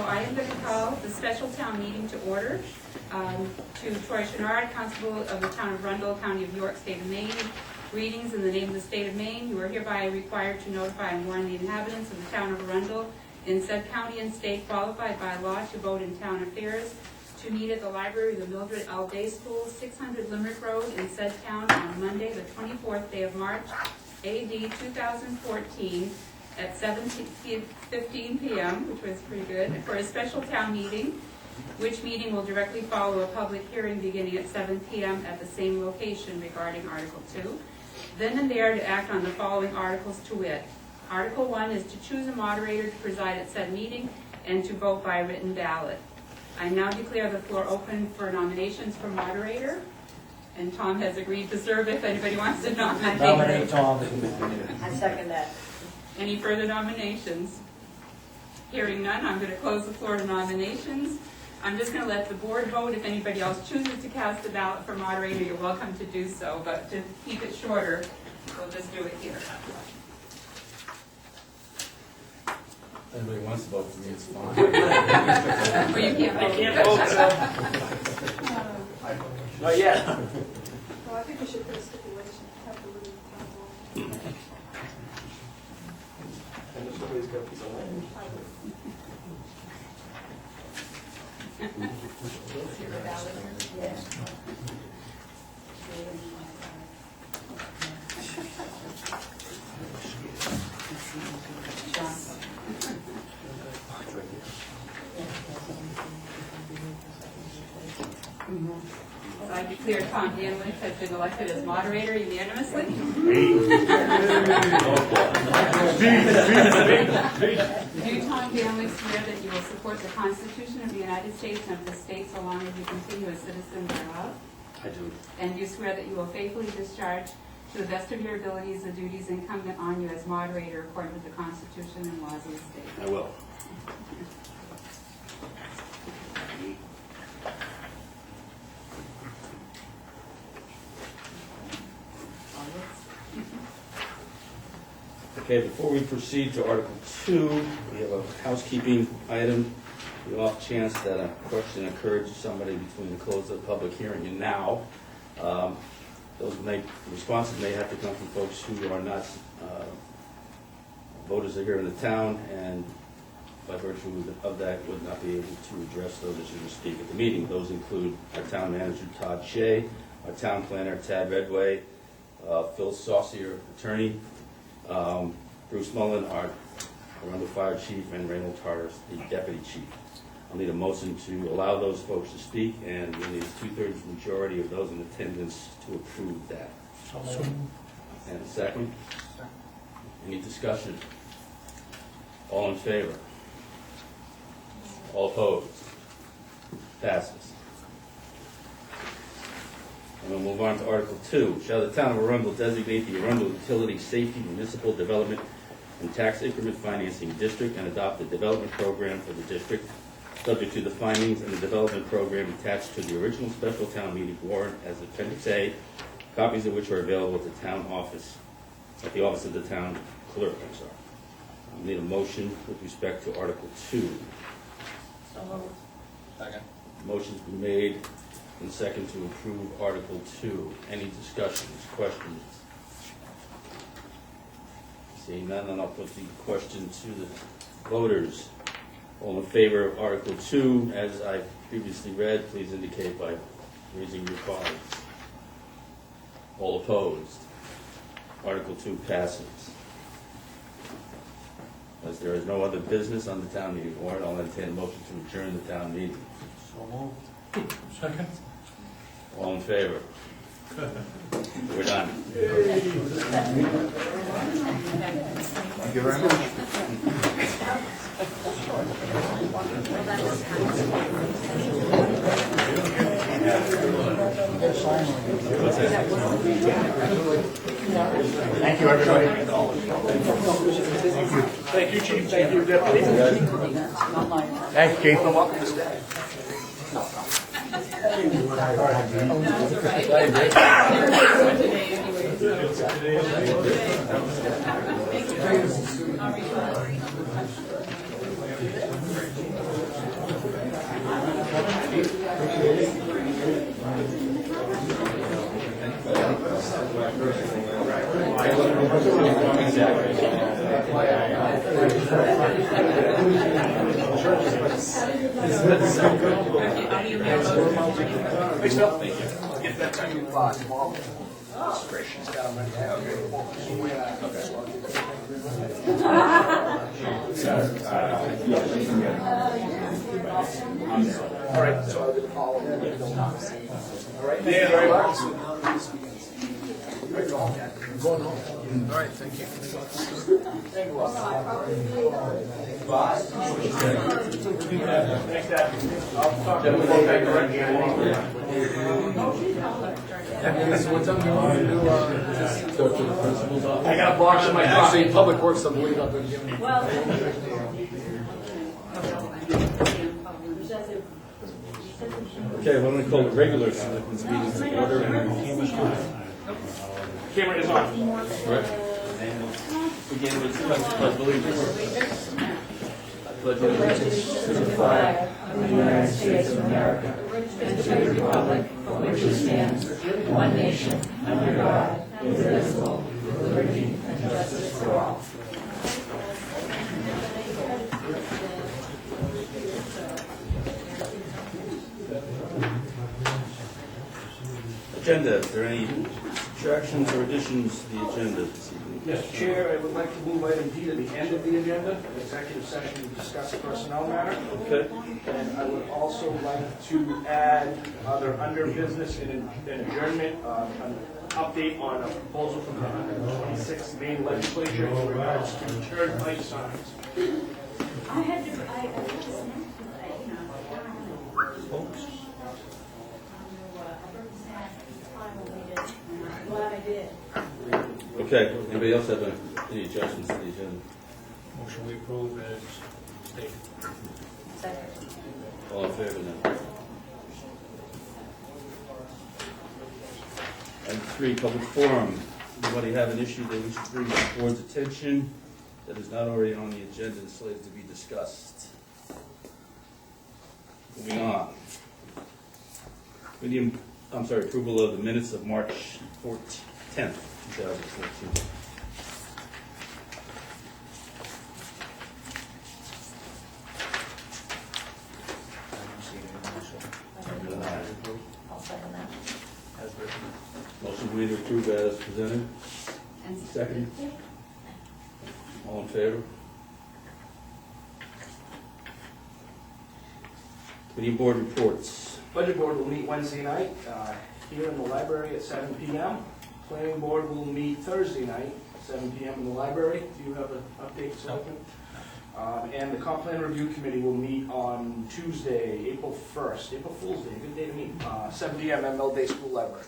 I am going to call the special town meeting to order. To Troy Chenard, Constable of the Town of Rundle, County of York, State of Maine. Greetings in the name of the State of Maine. You are hereby required to notify and warn the inhabitants of the Town of Rundle in said county and state qualified by law to vote in town affairs to meet at the library of the Mildred L. Day School, 600 Limerick Road in said town on Monday, the 24th day of March, AD 2014, at 7:15 p.m., which was pretty good, for a special town meeting, which meeting will directly follow a public hearing beginning at 7 p.m. at the same location regarding Article 2. Then and there to act on the following articles to wit. Article 1 is to choose a moderator to preside at said meeting and to vote by written ballot. I now declare the floor open for nominations for moderator, and Tom has agreed to serve if anybody wants to nominate. Nominate Tom. I second that. Any further nominations? Hearing none, I'm going to close the floor to nominations. I'm just going to let the board vote. If anybody else chooses to cast a ballot for moderator, you're welcome to do so, but to keep it shorter, we'll just do it here. Anybody wants to vote for me, it's fine. Or you can't vote. I can't vote, so. Not yet. Well, I think we should put a stipulation, have to leave the town hall. And if somebody's got a piece of land. So I declare Tom Danwich has been elected as moderator unanimously. Do Tom Danwich swear that you will support the Constitution of the United States and of the state so long as you continue a citizen thereof? I do. And you swear that you will faithfully discharge to the best of your abilities the duties incumbent on you as moderator according to the Constitution and laws of the state? I will. Okay, before we proceed to Article 2, we have a housekeeping item. The off chance that a question occurred to somebody between the close of the public hearing and now, responses may have to come from folks who are not voters here in the town, and by virtue of that would not be able to address those issues or speak at the meeting. Those include our town manager, Todd Shea, our town planner, Tad Redway, Phil Saucier, attorney, Bruce Mullen, our Arundel Fire Chief, and Reynold Tartars, the Deputy Chief. I'll need a motion to allow those folks to speak, and we need a 2/3 majority of those in attendance to approve that. And a second? Any discussion? All in favor? All opposed? Passes. And we'll move on to Article 2. Shall the town of Arundel designate the Arundel Utility Safety Municipal Development and Tax Increment Financing District and adopt the development program for the district, subject to the findings and the development program attached to the original special town meeting warrant as Appendix A, copies of which are available at the town office, at the office of the town clerk, I need a motion with respect to Article 2. So moved. Second. Motion's been made and second to approve Article 2. Any discussions, questions? Seeing none, then I'll put the question to the voters. All in favor of Article 2, as I previously read, please indicate by raising your cards. All opposed? Article 2 passes. As there is no other business on the town meeting warrant, I'll entertain a motion to adjourn the town meeting. So moved. Second. All in favor? We're done. Thank you very much. Thank you, everybody. Thank you, Chief. Thank you, Deputy. Thanks, Chief. Welcome to stay. Okay, I'll be available. Get that to you tomorrow. She's got them All right, so I'll get a call. All right, thank you very much. Going home. All right, thank you. Thank you. Thanks, Dad. I'll talk to you what time do you want to do? Go to the principal's office. I got a box in my car. Actually, Public Works, I'm waiting up there. Well. Okay, why don't we call the regular selectmen's meeting to order and Camera is on. begin with pledge of allegiance. Pledge of allegiance To the flag of the United States of America and to the republic for which it stands, one nation, under God, indivisible, with liberty and justice for all. Agenda, is there any subtractions or additions to the agenda this evening? Mr. Chair, I would like to move item D to the end of the agenda, an executive session to discuss a personnel matter. Okay. And I would also like to add other under business in an adjournment, an update on a proposal from the 126th Maine Legislature in regards to turnpike signs. I had to, glad I did. Okay, anybody else have any adjustments to the agenda? Motion we approve as stated. Second. All in favor now? Item 3, public forum. Anybody have an issue they wish to bring to the board's attention that is not already on the agenda and slated to be discussed? Moving on. Approval of the minutes of March 10th, 2014. I'll second that. As written. Motion made to approve as presented. And Second. All in favor? Committee and board reports. Budget Board will meet Wednesday night here in the library at 7 p.m. Planning Board will meet Thursday night, 7 p.m. in the library. Do you have an update, Selectmen? And the Comp Plan Review Committee will meet on Tuesday, April 1st, April Fool's Day, good day to meet, 7 p.m. at Mill Day School Library.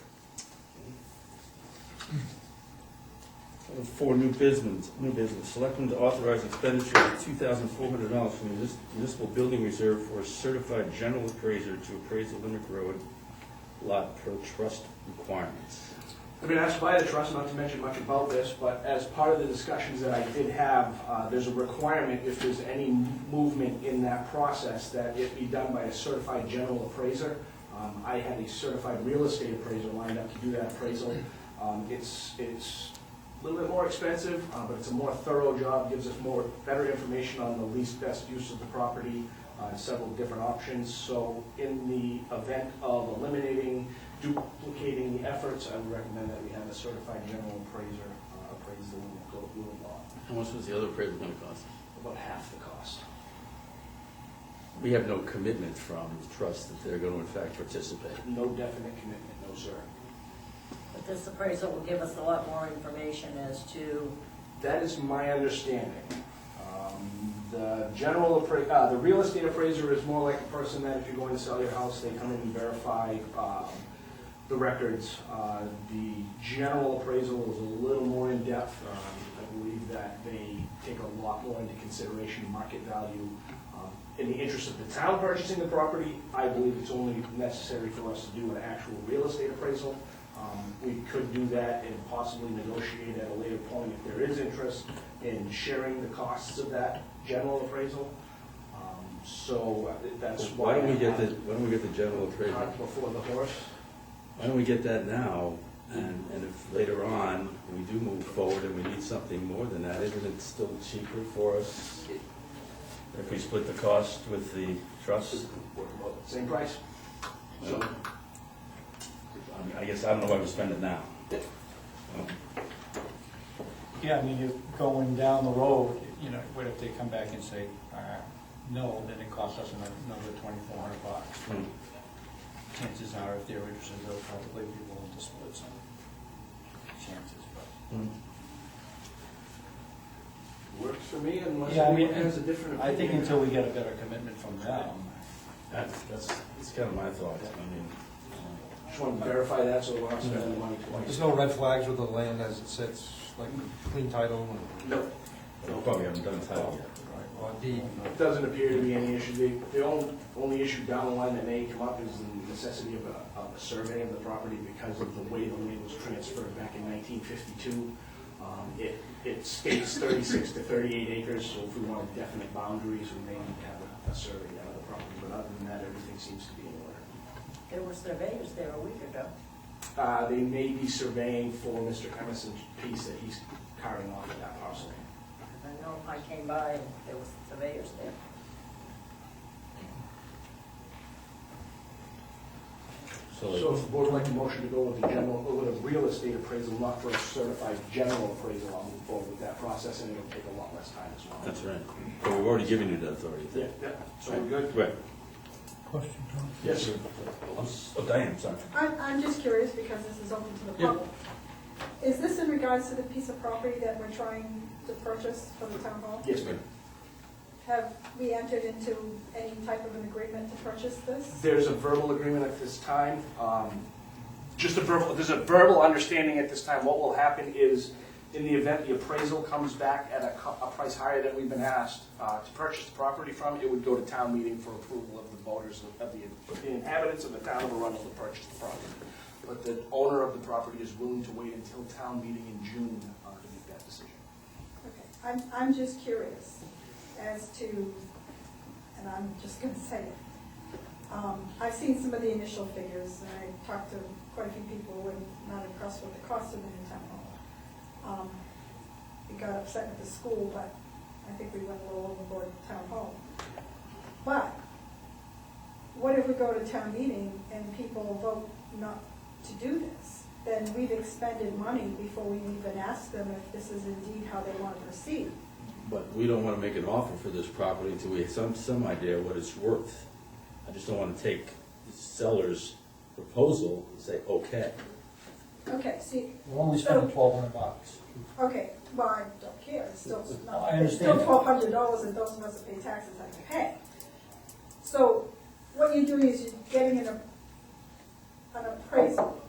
For new business. Selectmen to authorize expenditure of $2,400 from the municipal building reserve for a certified general appraiser to appraise the Limerick Road lot per trust requirements. I've been asked by the trust not to mention much about this, but as part of the discussions that I did have, there's a requirement if there's any movement in that process that it be done by a certified general appraiser. I had a certified real estate appraiser lined up to do that appraisal. It's a little bit more expensive, but it's a more thorough job, gives us better information on the least best use of the property, several different options. So in the event of eliminating, duplicating the efforts, I would recommend that we have a certified general appraiser appraise the Limerick lot. How much was the other appraisal going to cost? About half the cost. We have no commitment from the trust that they're going to in fact participate. No definite commitment, no sir. But this appraisal will give us a lot more information as to, That is my understanding. The real estate appraiser is more like a person that if you're going to sell your house, they come in and verify the records. The general appraisal is a little more in depth. I believe that they take a lot more into consideration market value. In the interest of the town purchasing the property, I believe it's only necessary for us to do an actual real estate appraisal. We could do that and possibly negotiate at a later point if there is interest in sharing the costs of that general appraisal. So that's Why why. don't we get the general appraisal? Cart before the horse. Why don't we get that now, and if later on we do move forward and we need something more than that, isn't it still cheaper for us if we split the cost with the trust? Same price. So, I guess I don't know why we spend it now. Yeah, I mean, you're going down the road, you know, what if they come back and say, no, then it costs us another $2,400. Chances are, if they're interested, they'll probably be willing to split some chances, but. works for me unless Yeah, I mean, anyone has a different I opinion. think until we get a better commitment from them. That's kind of my thoughts. I mean, Just want to verify that so we're not spending the money twice. There's no red flags with the land as it sits, like clean title and, No, we probably haven't done title yet. or deed. it doesn't appear to be any issue. The only issue down the line that may come up is the necessity of a survey of the property because of the way the land was transferred back in 1952. It states 36 to 38 acres, so if we want definite boundaries, we may need to have a survey done of the property. But other than that, everything seems to be in order. There were surveyors there a week ago. They may be surveying for Mr. Emerson's piece that he's carving off of that parcel. I know I came by and there was surveyors there. So if the board would like a motion to go with with a real estate appraisal, not for a certified general appraisal, I'll move forward with that process, and it'll take a lot less time as well. That's right. But we've already given you that authority. Yeah, so we're good? Right. Question, John? Yes, sir. Oh, Diane, sorry. I'm just curious because this is open to the Yeah. public. Is this in regards to the piece of property that we're trying to purchase for the town hall? Yes, ma'am. Have we entered into any type of an agreement to purchase this? There's a verbal agreement at this time. There's a verbal understanding at this time. What will happen is, in the event the appraisal comes back at a price higher than we've been asked to purchase the property from, it would go to town meeting for approval of the voters, of the inhabitants of the town of Arundel to purchase the property. But the owner of the property is willing to wait until town meeting in June to make that decision. Okay, I'm just curious as to, and I'm just gonna say it. I've seen some of the initial figures, and I talked to quite a few people who were not impressed with the cost of the new town hall. We got upset with the school, but I think we went a little overboard with town hall. But what if we go to town meeting and people vote not to do this? Then we've expended money before we even ask them if this is indeed how they want to proceed. But we don't want to make an offer for this property until we have some idea what it's worth. I just don't want to take the seller's proposal and say, okay. Okay, see, We're only spending $1,200. okay, well, I don't care, it's still not, I it's still understand. $1,200 and those of us that pay taxes have to pay. So what you're doing is you're getting an appraisal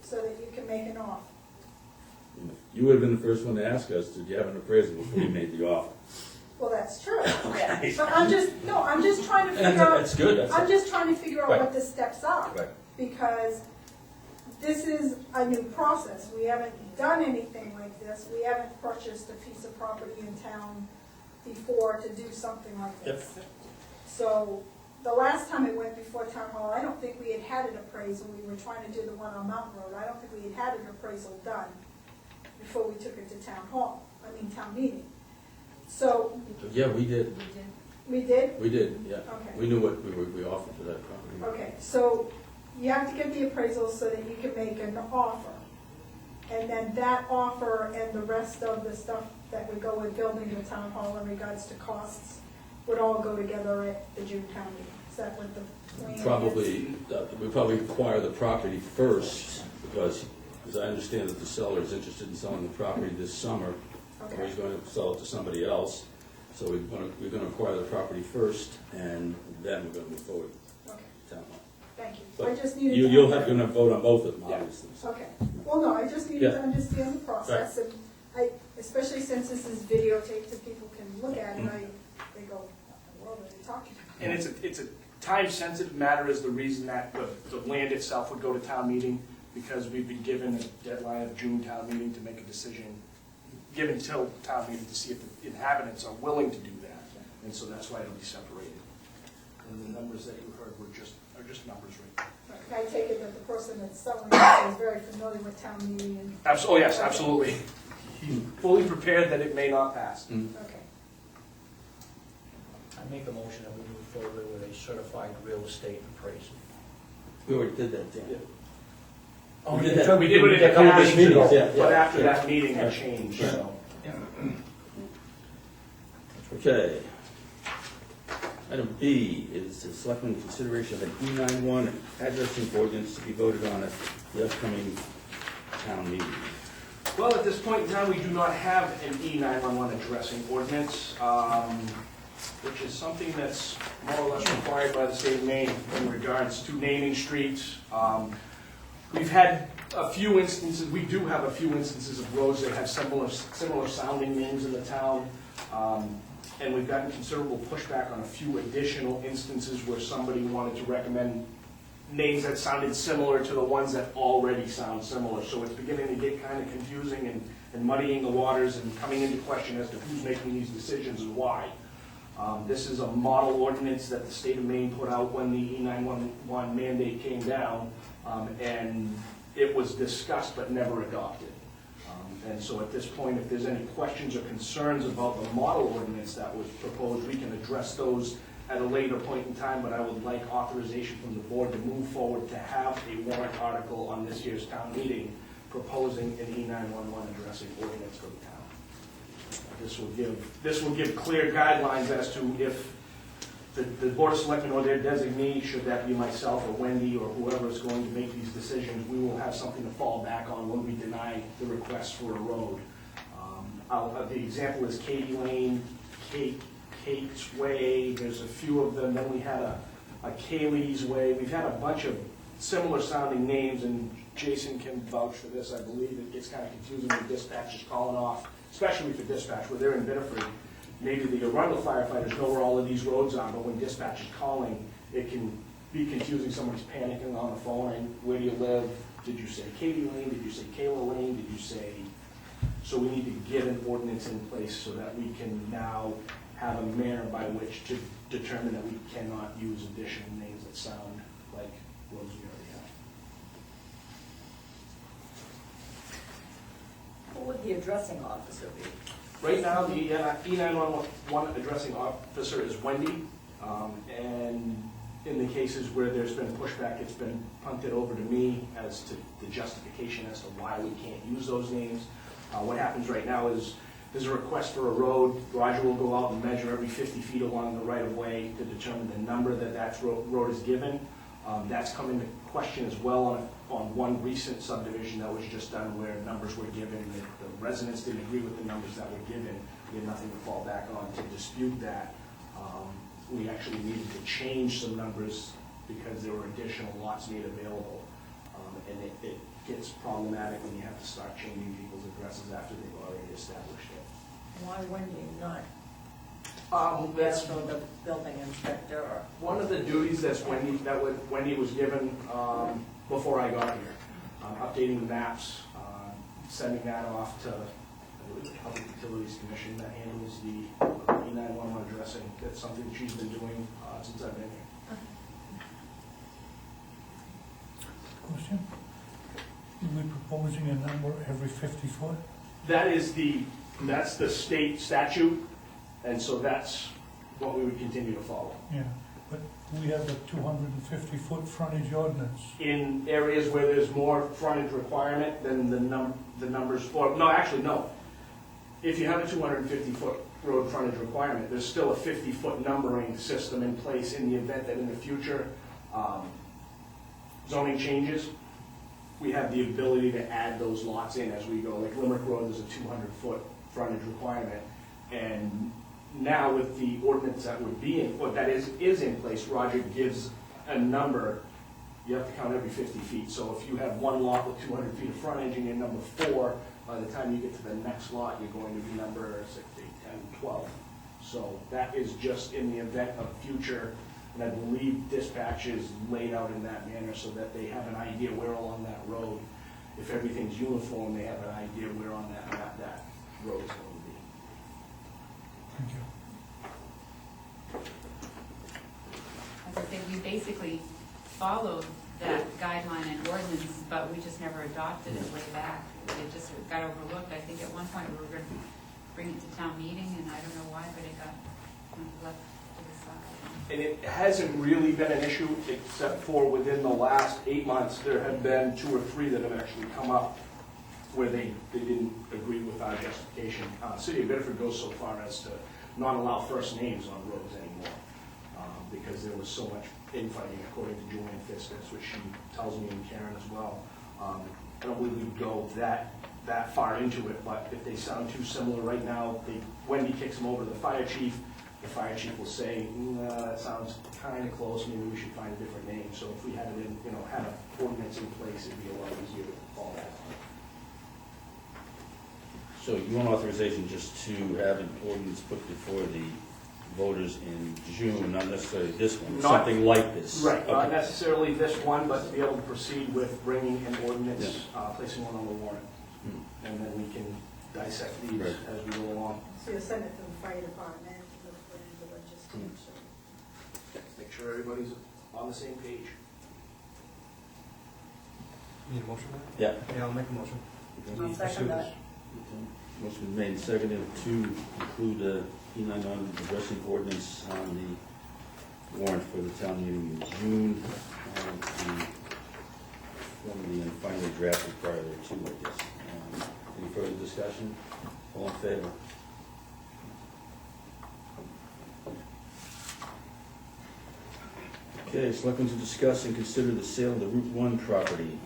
so that you can make an offer. You would have been the first one to ask us, did you have an appraisal before you made the offer? Well, that's true. Okay. But I'm just trying to figure out. That's good. I'm just trying to figure out Right. what the steps are. Right. Because this is a new process. We haven't done anything like this. We haven't purchased a piece of property in town before to do something like this. So the last time it went before town hall, I don't think we had an appraisal. We were trying to do the one on Mountain Road. I don't think we had an appraisal done before we took it to town meeting. So, Yeah, we did. we did? We did, yeah. Okay. We knew what we offered for that property. Okay, so you have to get the appraisal so that you can make an offer. And then that offer and the rest of the stuff that would go with building the town hall in regards to costs would all go together at the June town meeting. Is that what the plan is? We probably acquire the property first, because I understand that the seller is interested in selling the property this summer, or Okay, he's going to sell it to somebody else. So we're going to acquire the property first, and then we're going to move forward okay, to town hall. thank you. But I just needed to. You're going to vote on both of them, Yeah. obviously. Okay, well, no, I just needed Yeah. to understand the process, and especially since this is videotaped and people can look at it, they go, what in the world are they talking about? And it's a time-sensitive matter is the reason that the land itself would go to town meeting, because we've been given a deadline of June town meeting to make a decision, given till town meeting to see if the inhabitants are willing to do that. And so that's why it'll be separated. And the numbers that you heard are just numbers, right? I take it that the person that's selling it is very familiar with town meeting and, Oh, yes, absolutely. He's fully prepared that it may not pass. okay. I make a motion that we move forward with a certified real estate appraisal. We already did that, Dan. Yeah. Oh, We did that. We did it in a the couple past, of meetings, yeah, but yeah, after yeah. that meeting, it changed, so. Okay. Item B is the selectmen consideration of an E91 addressing ordinance to be voted on at the upcoming town meeting. Well, at this point in time, we do not have an E911 addressing ordinance, which is something that's more or less required by the state of Maine in regards to naming streets. We've had a few instances, we do have a few instances of roads that have similar sounding names in the town. And we've gotten considerable pushback on a few additional instances where somebody wanted to recommend names that sounded similar to the ones that already sound similar. So it's beginning to get kind of confusing and muddying the waters and coming into question as to who's making these decisions and why. This is a model ordinance that the state of Maine put out when the E911 mandate came down, and it was discussed but never adopted. And so at this point, if there's any questions or concerns about the model ordinance that was proposed, we can address those at a later point in time, but I would like authorization from the board to move forward to have a warrant article on this year's town meeting proposing an E911 addressing ordinance for the town. This will give clear guidelines as to if the Board of Selectmen or their designee, should that be myself or Wendy or whoever is going to make these decisions, we will have something to fall back on when we deny the request for a road. The example is Katie Lane, Kate's Way, there's a few of them, then we had a Kaylee's Way. We've had a bunch of similar sounding names, and Jason can vouch for this. I believe it gets kind of confusing when dispatchers calling off, especially for dispatch, where they're in Biddeford. Maybe the Arundel firefighters know where all of these roads are, but when dispatch is calling, it can be confusing. Someone's panicking on the phone, and where do you live? Did you say Katie Lane? Did you say Kayla Lane? Did you say... So we need to get an ordinance in place so that we can now have a manner by which to determine that we cannot use additional names that sound like roads we already have. Who would the addressing officer be? Right now, the E911 addressing officer is Wendy, and in the cases where there's been pushback, it's been punted over to me as to the justification as to why we can't use those names. What happens right now is there's a request for a road. Roger will go out and measure every 50 feet along the right-of-way to determine the number that road is given. That's come into question as well on one recent subdivision that was just done where numbers were given. The residents didn't agree with the numbers that were given. We had nothing to fall back on to dispute that. We actually needed to change some numbers because there were additional lots made available. And it gets problematic when you have to start changing people's addresses after they've already established it. Why Wendy, not That's the building inspector or? one of the duties that Wendy was given before I got here. Updating the maps, sending that off to, I believe, the Public Utilities Commission that handles the E911 addressing. That's something she's been doing since I've been here. Question? Are we proposing a number every 50 foot? That's the state statute, and so that's what we would continue to follow. Yeah, but we have a 250-foot frontage ordinance. In areas where there's more frontage requirement than the numbers, or, no, actually, no. If you have a 250-foot road frontage requirement, there's still a 50-foot numbering system in place in the event that in the future zoning changes. We have the ability to add those lots in as we go. Like Limerick Road, there's a 200-foot frontage requirement, and now with the ordinance that would be in, or that is in place, Roger gives a number. You have to count every 50 feet. So if you have one lot with 200 feet of frontage and you're number 4, by the time you get to the next lot, you're going to be number 6, 8, 10, 12. So that is just in the event of future, and I believe dispatch is laid out in that manner so that they have an idea where along that road, if everything's uniform, they have an idea where on that map that road is going to be. Thank you. basically followed that guideline and ordinance, but we just never adopted it way back. It just got overlooked. I think at one point we were going to bring it to town meeting, and I don't know why, but it got kind of left to the side. And it hasn't really been an issue, except for within the last 8 months, there have been 2 or 3 that have actually come up where they didn't agree with our justification. City of Bedford goes so far as to not allow first names on roads anymore, because there was so much infighting, according to Joanne Fisk, that's what she tells me, and Karen as well. I don't believe we'd go that far into it, but if they sound too similar right now, Wendy kicks them over to the fire chief. The fire chief will say, that sounds kind of close, maybe we should find a different name. So if we had it in, had an ordinance in place, it'd be a lot easier to follow that. So you want authorization just to have an ordinance put before the voters in June, not necessarily this one, Not- something like this? Right, not Okay. necessarily this one, but to be able to proceed with bringing an ordinance, placing one on the warrant. Hmm. And then we can dissect these Right. as we go along. So you'll send it to the fire department, to the legislature. Make sure everybody's on the same page. Need a motion? Yeah. Yeah, I'll make a motion. I'll second that. Motion made and seconded to include a E900 addressing ordinance on the warrant for the town meeting in June, and formally and finally drafted prior to, I guess. Any further discussion? All in favor? Okay, selectmen to discuss and consider the sale of the Route 1 property.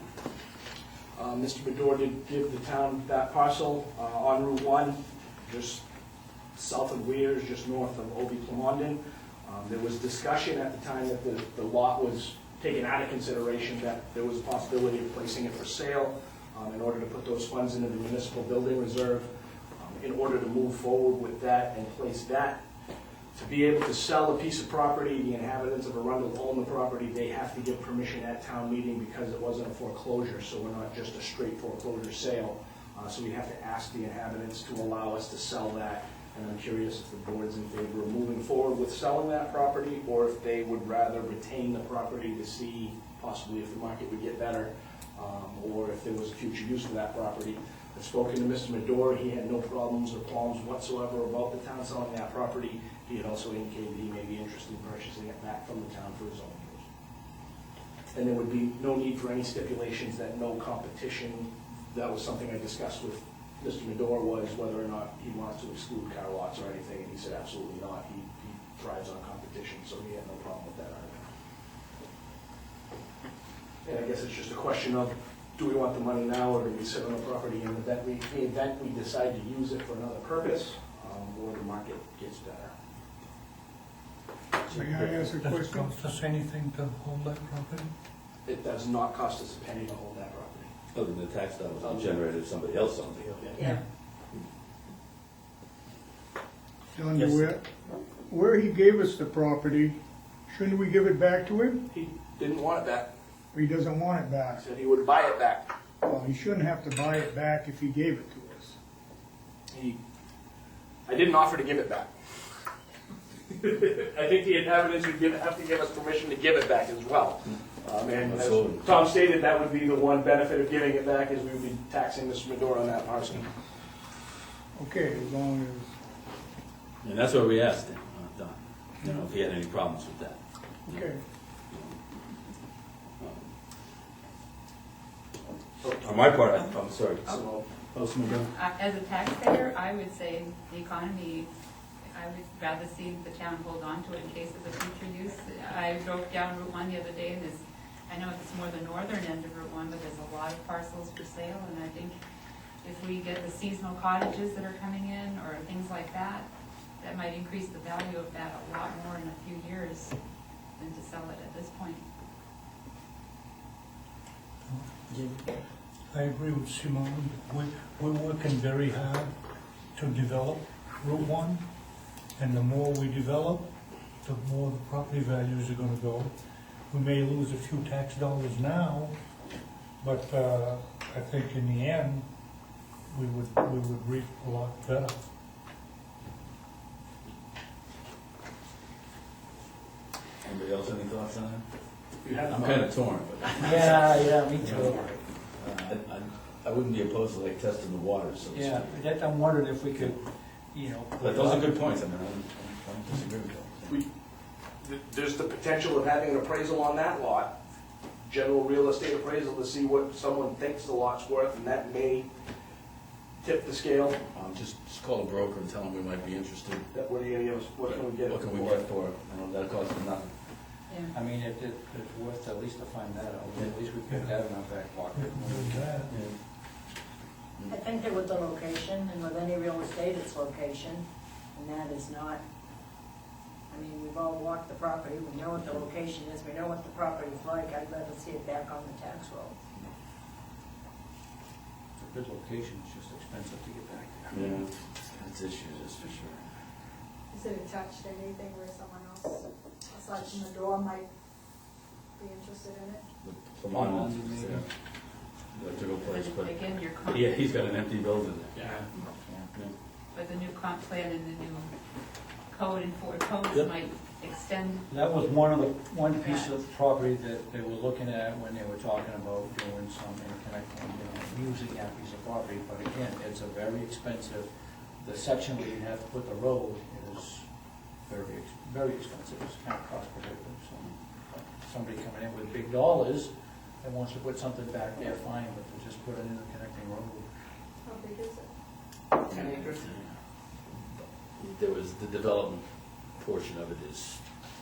Mr. Bedore did give the town that parcel on Route 1, just south of Weirs, just north of Obi Plamondon. There was discussion at the time that the lot was taken out of consideration, that there was a possibility of placing it for sale in order to put those funds into the municipal building reserve. In order to move forward with that and place that, to be able to sell a piece of property, the inhabitants of Arundel own the property, they have to get permission at town meeting because it wasn't a foreclosure, so we're not just a straight foreclosure sale. So we have to ask the inhabitants to allow us to sell that, and I'm curious if the board's in favor of moving forward with selling that property, or if they would rather retain the property to see possibly if the market would get better, or if there was future use for that property. I've spoken to Mr. Medore, he had no problems or qualms whatsoever about the town selling that property. He had also indicated he may be interested in purchasing it back from the town for his own use. And there would be no need for any stipulations that no competition. That was something I discussed with Mr. Medore, was whether or not he wants to exclude car lots or anything, and he said absolutely not. He thrives on competition, so he had no problem with that either. And I guess it's just a question of, do we want the money now, or do we sit on the property in the event we decide to use it for another purpose, or the market gets better? May I ask a question? Does it cost us anything to hold that property? It does not cost us a penny to hold that property. Other than the tax dollars generated if somebody else owns it. Yeah. John Yes. DeWitt, where he gave us the property, shouldn't we give it back to him? He didn't want it back. Or he doesn't want it He back? said he would buy it back. Well, he shouldn't have to buy it back if he gave it to us. I didn't offer to give it back. I think the inhabitants would have to give us permission to give it back as well. And as Absolutely. Tom stated, that would be the one benefit of giving it back, is we would be taxing Mr. Medore on that parcel. Okay, as long as, And that's what we asked him, Don, if he had any problems with that. okay. On my part, I'm sorry. So, Councilman Brown? As a taxpayer, I would say the economy, I would rather see the town hold on to it in case of a future use. I drove down Route 1 the other day, and I know it's more the northern end of Route 1, but there's a lot of parcels for sale, and I think if we get the seasonal cottages that are coming in, or things like that, that might increase the value of that a lot more in a few years than to sell it at this point. I agree with Simone. We're working very hard to develop Route 1, and the more we develop, the more the property values are gonna go. We may lose a few tax dollars now, but I think in the end, we would reap a lot better. Anybody else, any thoughts on that? you had I'm kind of torn, but Yeah, me too. I wouldn't be opposed to like testing the waters, so to speak. Yeah, that, I'm wondering if we could, you know. But those are good points, I mean, I don't disagree with those. There's the potential of having an appraisal on that lot, general real estate appraisal, to see what someone thinks the lot's worth, and that may tip the scale. Just call a broker and tell them we might be interested. What do you give us, what can we get? What can we get for it? That'll cost them nothing. Yeah. I mean, it's worth at least to find that out, at least we could have it in our back pocket. I think that with the location, and with any real estate, it's location, and that is not, I mean, we've all walked the property, we know what the location is, we know what the property's like, I'd rather see it back on the tax roll. It's a good location, it's just expensive to get back there. Yeah, that's issues, that's for sure. Is it attached to anything where someone else, aside from the door, might be interested in it? The Plymouth, yeah. Electrical place, but, Again, your comp, yeah, he's got an empty building. Yeah. but the new comp plan and the new code and Ford codes Yep. might extend. That was one piece of property that they were looking at when they were talking about doing some interconnecting, using that piece of property, but again, it's a very expensive, the section where you have to put the road is very expensive, it's kind of cost prohibitive, so somebody coming in with big dollars that wants to put something back there, fine, but to just put an interconnecting road. How big is it? 10 acres? There was the development portion of it is,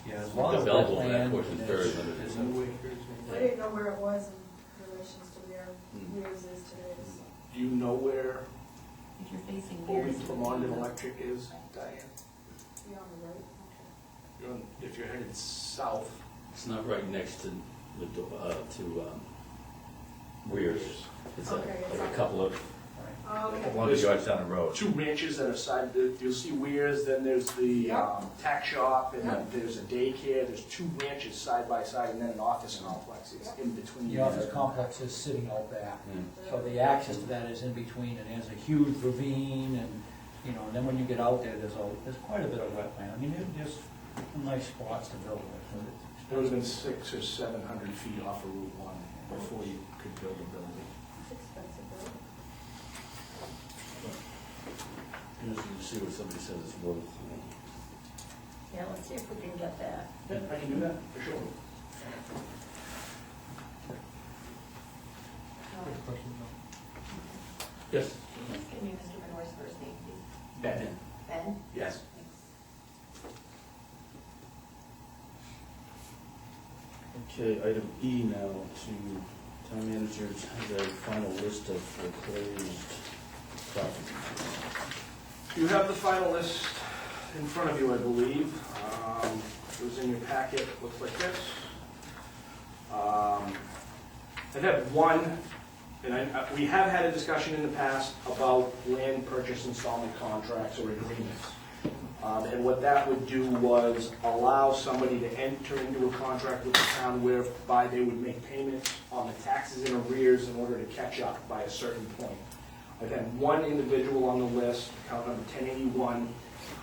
Yeah, as long as that Developable, that land portion is- third, is but a- I didn't know where it was in relation to where Hmm. yours is today, so. Do you know where If you're facing Old Beers. Vermont Electric is, Diane? Beyond the road, If you're headed south, it's not right next to the, Weirs. It's Okay, it's like a on- couple of, Oh, okay. 100 yards down the road. two ranches that are side, you'll see Weirs, then there's the Yep. tack shop, and then Yep. there's a daycare, there's two ranches side by side, and then an office complex, it's in between. The office complex is sitting out back, Yeah. so the access to that is in between, and there's a huge ravine, and, and then when you get out there, there's quite a bit of wetland. I mean, there's some nice spots to build with, but it's It would have been expensive. 600 or 700 feet off of Route 1 before you could build a building. It's expensive, though. Interesting to see what somebody says it's worth. Yeah, let's see if we can get that. Yeah, I can do that, for sure. Yes. Please give me Mr. Menor's first name, please. Ben? Ben? Yes. Okay, item E now to town managers has a final list of foreclosed properties. You have the final list in front of you, I believe. It was in your packet, it looks like this. I've had one, and we have had a discussion in the past about land purchase installment contracts or agreements. And what that would do was allow somebody to enter into a contract with the town whereby they would make payments on the taxes in arrears in order to catch up by a certain point. I've had one individual on the list, account number 1081,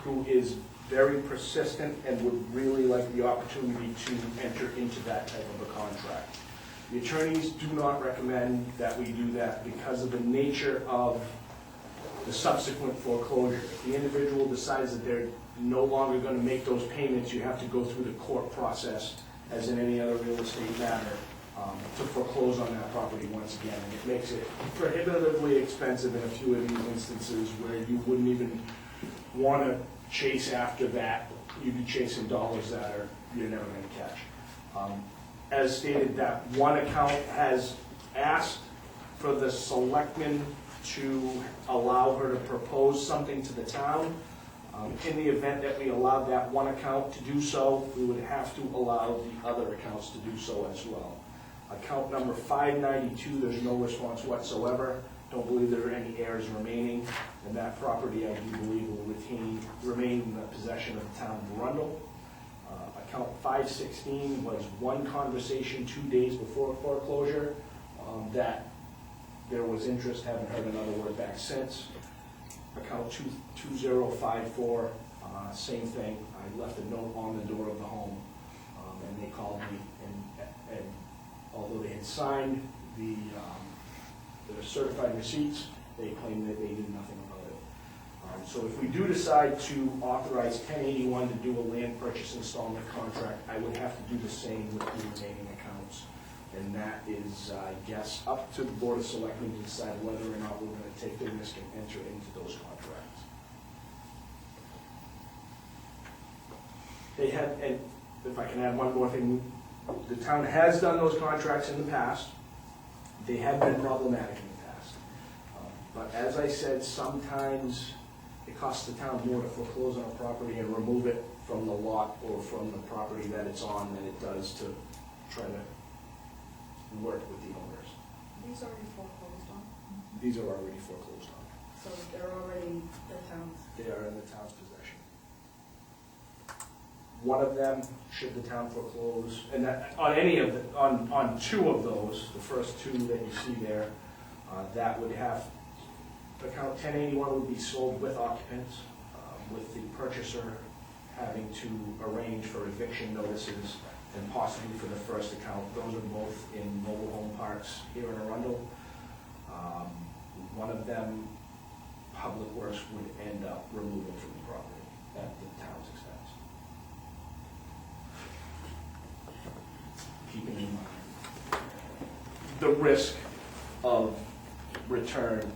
who is very persistent and would really like the opportunity to enter into that type of a contract. The attorneys do not recommend that we do that because of the nature of the subsequent foreclosure. If the individual decides that they're no longer going to make those payments, you have to go through the court process, as in any other real estate matter, to foreclose on that property once again. And it makes it prohibitively expensive in a few of these instances where you wouldn't even want to chase after that. You'd be chasing dollars that you're never going to catch. As stated, that one account has asked for the selectmen to allow her to propose something to the town. In the event that we allowed that one account to do so, we would have to allow the other accounts to do so as well. Account number 592, there's no response whatsoever. Don't believe there are any heirs remaining, and that property, I do believe, will remain in the possession of the town of Arundel. Account 516 was one conversation 2 days before foreclosure that there was interest, haven't heard another word back since. Account 2054, same thing. I left a note on the door of the home, and they called me and And although they had signed the certified receipts, they claimed that they knew nothing about it. So if we do decide to authorize 1081 to do a land purchase installment contract, I would have to do the same with the remaining accounts. And that is, I guess, up to the Board of Selectmen to decide whether or not we're going to take the risk and enter into those contracts. They have, and if I can add one more thing, the town has done those contracts in the past. They have been problematic in the past. But as I said, sometimes it costs the town more to foreclose on a property and remove it from the lot or from the property that it's on than it does to try to work with the owners. These already foreclosed on, These are already foreclosed on. so they're already the town's. They are in the town's possession. One of them, should the town foreclose, and that, on any of the, on two of those, the first two that you see there, that would have, account 1081 would be sold with occupants, with the purchaser having to arrange for eviction notices, and possibly for the first account. Those are both in mobile home parks here in Arundel. One of them, Public Works would end up removing from the property at the town's expense. Keeping in mind the risk of return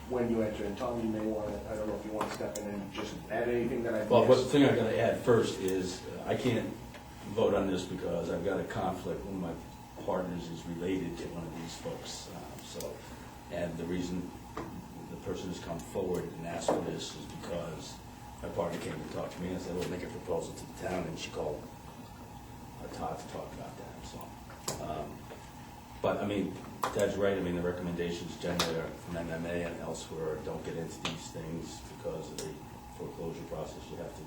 when you enter. And Tom, you may want to, I don't know if you want to step in and just add anything that I missed. Well, the thing I'm gonna add first is, I can't vote on this because I've got a conflict. One of my partners is related to one of these folks, and the reason the person has come forward and asked for this is because my partner came to talk to me and said, we'll make a proposal to the town, and she called Todd to talk about that, so. But, I mean, Ted's right, I mean, the recommendations generally are from MMA and elsewhere, don't get into these things because of the foreclosure process. You have to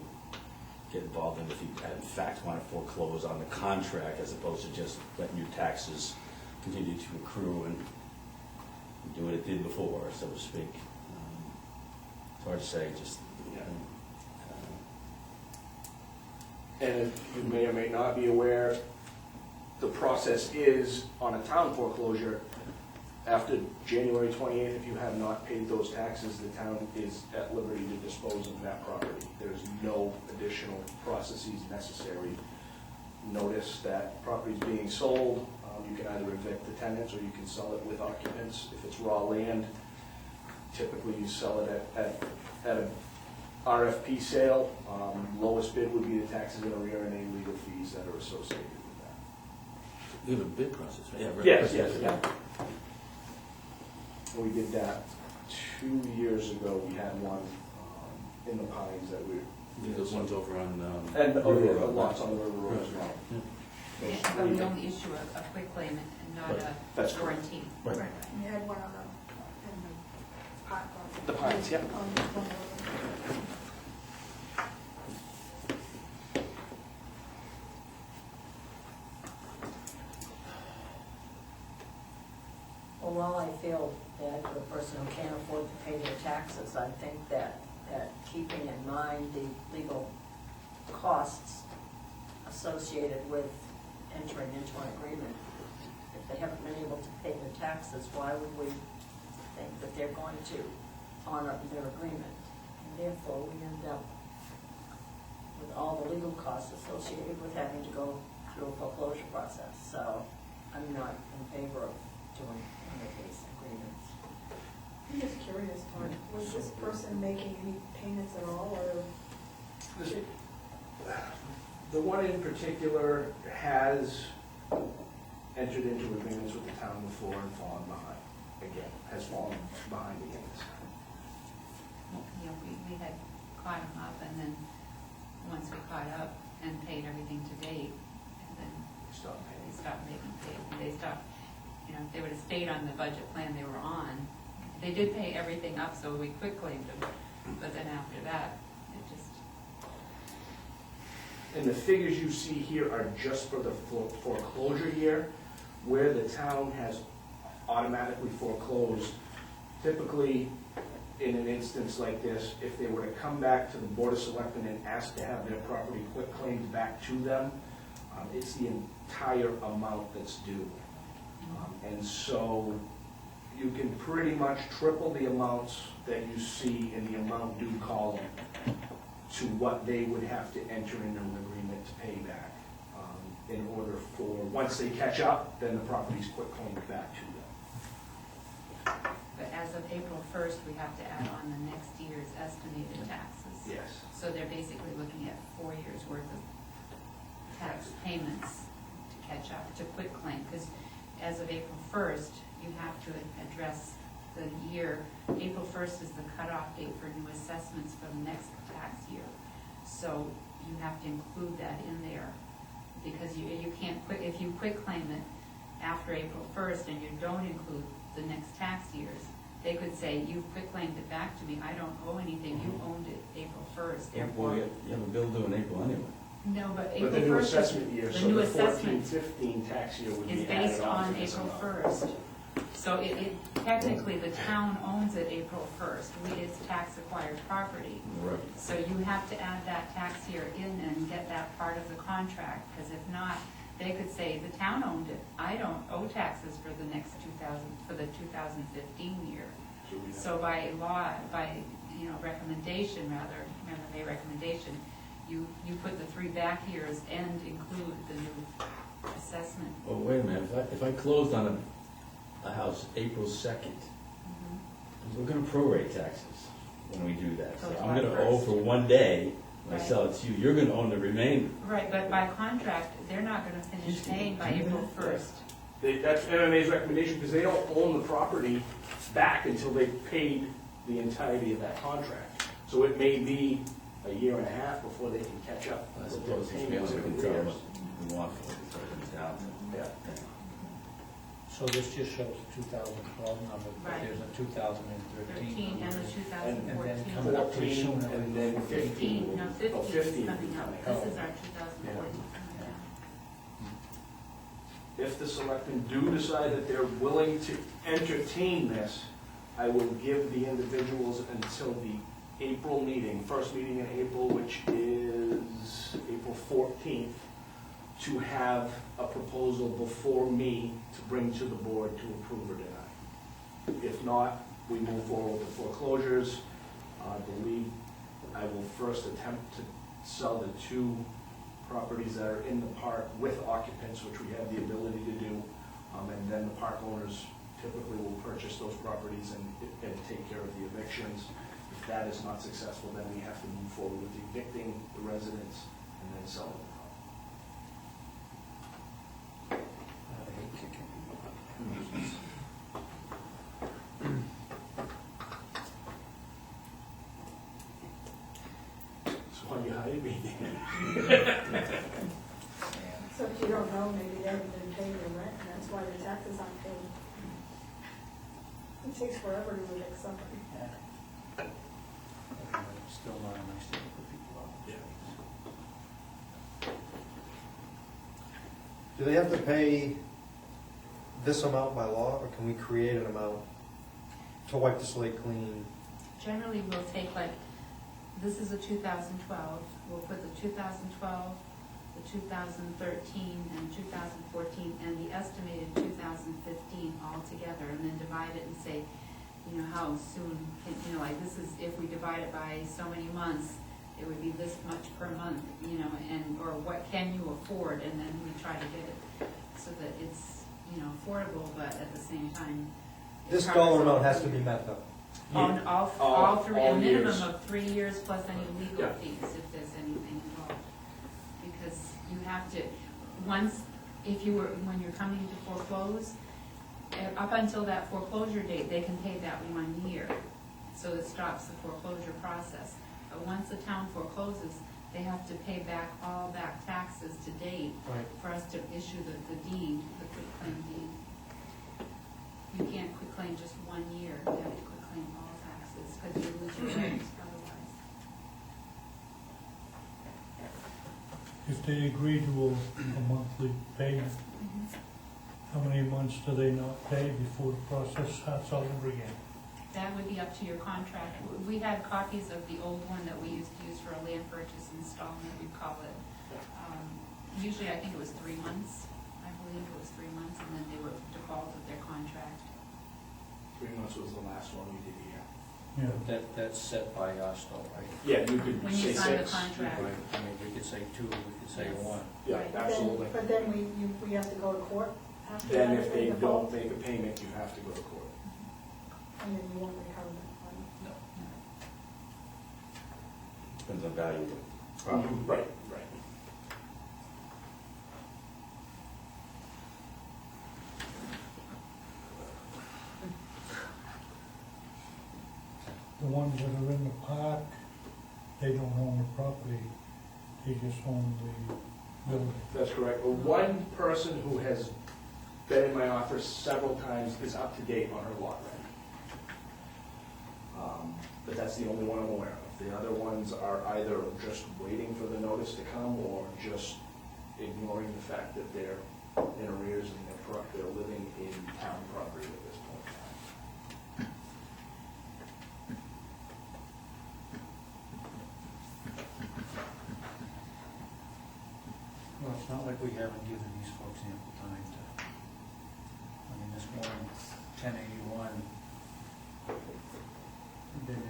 get involved in if you in fact want to foreclose on the contract as opposed to just letting your taxes continue to accrue and do what it did before, so to speak. It's hard to say, just. And if you may or may not be aware, the process is on a town foreclosure. After January 28th, if you have not paid those taxes, the town is at liberty to dispose of that property. There's no additional processes necessary. Notice that property is being sold. You can either evict the tenants or you can sell it with occupants. If it's raw land, typically you sell it at a RFP sale. Lowest bid would be the taxes in arrear and any legal fees that are associated with that. You have a bid process, right? Yeah, right. Yes. We did that 2 years ago. We had one in the Pines that we. Those ones over on. And River the Road. lots on the River Road as well. Yeah. Yeah, but we only issue a quick claim and not That's a correct. warranty. Right. And you had one on in the pot. The Pines, yeah. On one of them. Well, while I feel bad for the person who can't afford to pay their taxes, I think that keeping in mind the legal costs associated with entering into an agreement, if they haven't been able to pay their taxes, why would we think that they're going to honor their agreement? And therefore, we end up with all the legal costs associated with having to go through a foreclosure process. So I'm not in favor of doing any of these agreements. I'm just curious, Todd, was this person making any payments at all, or? The one in particular has entered into agreements with the town before and fallen behind again, has fallen behind again this time. You know, we had caught them up, and then once we caught up and paid everything to date, and then Stop they paying. stopped making payments. They stopped, you know, if they would have stayed on the budget plan they were on, they did pay everything up, so we quick claimed them, but then after that, it just, And the figures you see here are just for the foreclosure year, where the town has automatically foreclosed. Typically, in an instance like this, if they were to come back to the Board of Selectmen and ask to have their property quitclaimed back to them, It's the entire amount that's due. And so you can pretty much triple the amounts that you see in the amount due column to what they would have to enter into an agreement to pay back. In order for, once they catch up, then the property's quick claimed back to them. But as of April 1st, we have to add on the next year's estimated taxes. Yes. So they're basically looking at 4 years' worth of tax payments to catch up, to quit claim. Because as of April 1st, you have to address the year. April 1st is the cutoff date for new assessments for the next tax year. So you have to include that in there. Because you can't quit, if you quit claim it after April 1st and you don't include the next tax years, they could say, you quit claimed it back to me, I don't owe anything, you owned it April 1st, Well, therefore. you have a bill due in April anyway. No, but But April the new 1st assessment year, is, the so new the assessment 14-15 tax year would is be added based on on to this April amount. 1st. So technically, the town owns it April 1st, it's tax acquired property. Right. So you have to add that tax year in and get that part of the contract, because if not, they could say, the town owned it, I don't owe taxes for the next 2015 year. So by law, by, recommendation rather, MMA recommendation, you put the 3 back years and include the new assessment. Oh, wait a minute, if I closed on a house April 2nd, we're gonna prorate taxes when we do that. So So I'm gonna July owe 1st. for one day, when I Right. sell it to you, you're gonna own the remainder. Right, but by contract, they're not gonna finish paying by April 1st. That's MMA's recommendation, because they don't own the property back until they've paid the entirety of that contract. So it may be a year and a half before they can catch up. I with suppose their it's payments we in can tell them arrears. what we want for it, so it comes down to. Yeah. So this just shows the 2012 number, but Right. there's a 2013. 13 and the number. 2014. coming up pretty 14 soon. and then 15. No, Oh, 15 is 15 coming up. coming. This is our 2014. If the selectmen do decide that they're willing to entertain this, I will give the individuals until the April meeting, first meeting in April, which is April 14th, to have a proposal before me to bring to the board to approve or deny. If not, we move forward with foreclosures. I believe I will first attempt to sell the 2 properties that are in the park with occupants, which we have the ability to do. And then the park owners typically will purchase those properties and take care of the evictions. If that is not successful, then we have to move forward with evicting the residents and then selling the property. I hate kicking people out. That's why you hired me. So if you don't know, maybe they haven't been paying their rent, and that's why their taxes aren't paid. It takes forever to evict somebody. Yeah. Still not a nice thing to put people out. Do they have to pay this amount by law, or can we create an amount to wipe the slate clean? Generally, we'll take this is a 2012, we'll put the 2012, the 2013, and 2014, and the estimated 2015 all together, and then divide it and say, how soon can, this is, if we divide it by so many months, it would be this much per month, or what can you afford, and then we try to get it so that it's, affordable, but at the same time. This dollar amount has to be met though. All 3, a all minimum years. of 3 years plus any legal Yeah. fees, if there's anything involved. Because you have to, when you're coming to foreclose, up until that foreclosure date, they can pay that 1 year. So it stops the foreclosure process. But once the town forecloses, they have to pay back all back taxes to date Right. for us to issue the deed, the quitclaim deed. You can't quitclaim just 1 year, you have to quitclaim all taxes, because you lose your rights otherwise. If they agree to a monthly payment, how many months do they not pay before the process starts all over again? That would be up to your contract. We had copies of the old one that we used to use for a land purchase installment, we call it. usually I think it was 3 months, I believe it was 3 months, and then they were defaulted their contract. 3 months was the last one we did here. Yeah. That's set by us though, right? Yeah, you could When say you sign the 6. contract. I mean, we could say 2, we could say Yes. 1. Yeah, But absolutely. But then we have to go to court after that? Then if they default? don't make a payment, you have to go to court. And then you won't recover that money. No. Depends on value of the property. Right, right. The ones that are in the park, they don't own the property, they just own the building. That's correct. Well, one person who has been in my office several times is up to date on her lot rent. But that's the only one I'm aware of. The other ones are either just waiting for the notice to come or just ignoring the fact that they're in arrears and they're living in town property at this point in time. Well, it's not like we haven't given these folks ample time to, I mean, this one, 1081, been into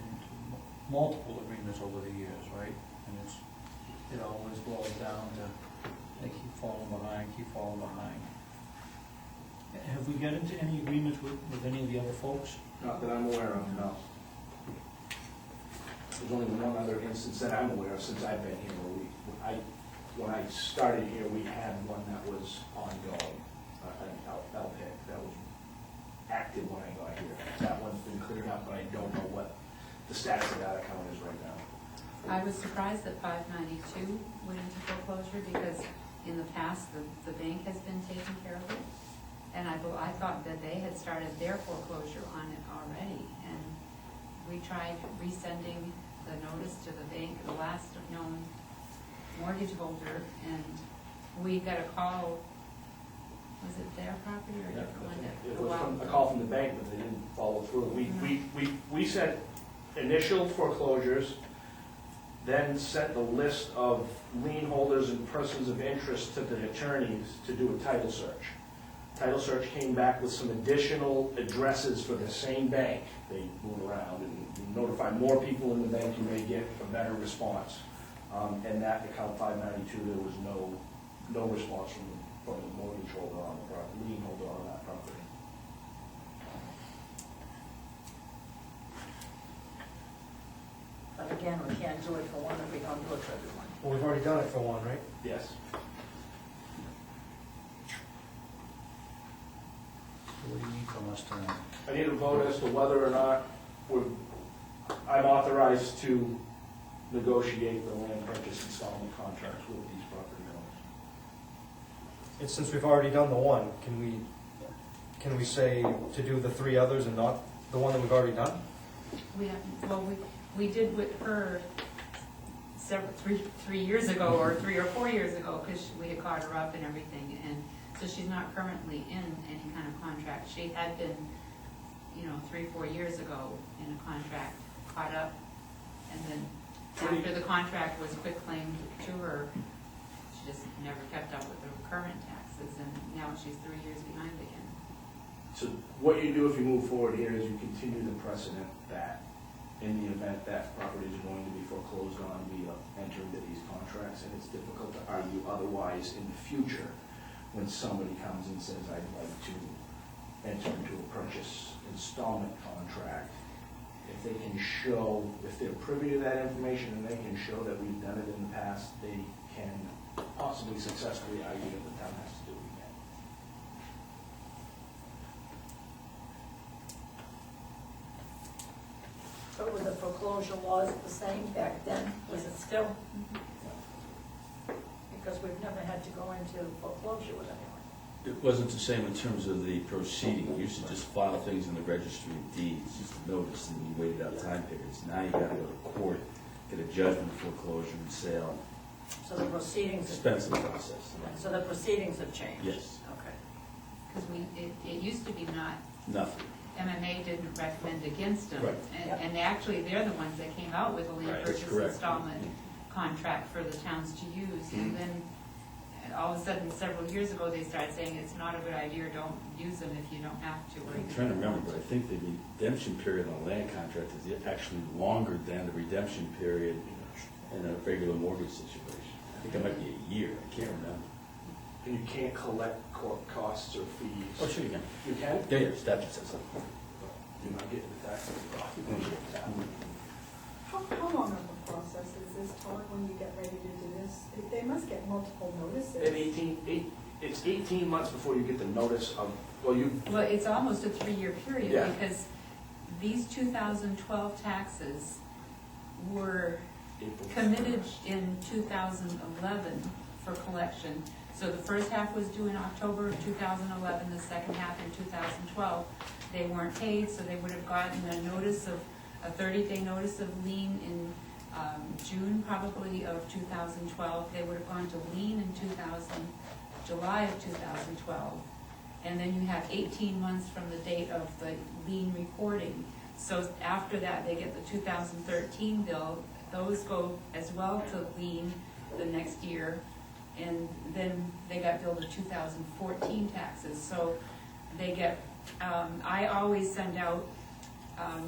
multiple agreements over the years, right? And it always boils down to, they keep falling behind. Have we got into any agreements with any of the other folks? Not that I'm aware of, no. There's only one other instance that I'm aware of since I've been here where when I started here, we had one that was ongoing, an LPIC that was active when I got here. That one's been cleared up, but I don't know what the status of that account is right now. I was surprised that 592 went into foreclosure because in the past, the bank has been taking care of it. And I thought that they had started their foreclosure on it already. And we tried resending the notice to the bank, the last known mortgage holder, and we got a call, was it their property or a different one? It was from a call from the bank, but they didn't follow through. We sent initial foreclosures, then sent the list of lien holders and persons of interest to the attorneys to do a title search. Title search came back with some additional addresses for the same bank. They move around and you notify more people in the bank, you may get a better response. And that account 592, there was no response from the mortgage holder on the property, lien holder on that property. But again, we can't do it for one if we don't do it for everyone. Well, we've already done it for one, right? Yes. What do you need from us tonight? I need a vote as to whether or not I'm authorized to negotiate the land purchase installment contracts with these property owners. And since we've already done the one, can we say to do the 3 others and not the one that we've already done? We haven't, well, we did with her three years ago, or 3 or 4 years ago, because we had caught her up and everything, and so she's not currently in any kind of contract. She had been, 3 or 4 years ago in a contract, caught up, and then after the contract was quitclaimed to her, she just never kept up with the current taxes, and now she's 3 years behind again. So what you do if you move forward here is you continue the precedent that in the event that property is going to be foreclosed on, we enter into these contracts, and it's difficult to argue otherwise in the future when somebody comes and says, I'd like to enter into a purchase installment contract. If they can show, if they're privy to that information and they can show that we've done it in the past, they can possibly successfully argue that the town has to do it again. But were the foreclosure laws the same back then? Was it still? Because we've never had to go into foreclosure with anyone. It wasn't the same in terms of the proceeding. You used to just file things in the registry of deeds, just a notice, and you waited out time periods. Now you gotta go to court, get a judgment, foreclosure and sale. So the proceedings, Expensive process. so the proceedings have changed? Yes. Okay. Because it used to be not, Nothing. MMA didn't recommend against them. Right. And actually, they're the ones that came out with a land Right, that's purchase correct. installment contract for the towns to use. And then, all of a sudden, several years ago, they started saying it's not a good idea, don't use them if you don't have to. Or I'm trying to remember, but I think the redemption period on a land contract is actually longer than the redemption period in a regular mortgage situation. I think it might be a year, I can't remember. And you can't collect costs or fees. Oh, sure you can. You can? Yeah, yeah, statute says so. You're not getting the tax. How long of a process is this, Todd, when you get ready to do this? They must get multiple notices. It's 18 months before you get the notice of, well, it's almost a 3-year period, Yeah. because these 2012 taxes were April. committed in 2011 for collection. So the first half was due in October of 2011, the second half in 2012. They weren't paid, so they would have gotten a 30-day notice of lien in June probably of 2012. They would have gone to lien in July of 2012. And then you have 18 months from the date of the lien recording. So after that, they get the 2013 bill. Those go as well to lien the next year. And then they got billed the 2014 taxes. So they get, I always send out,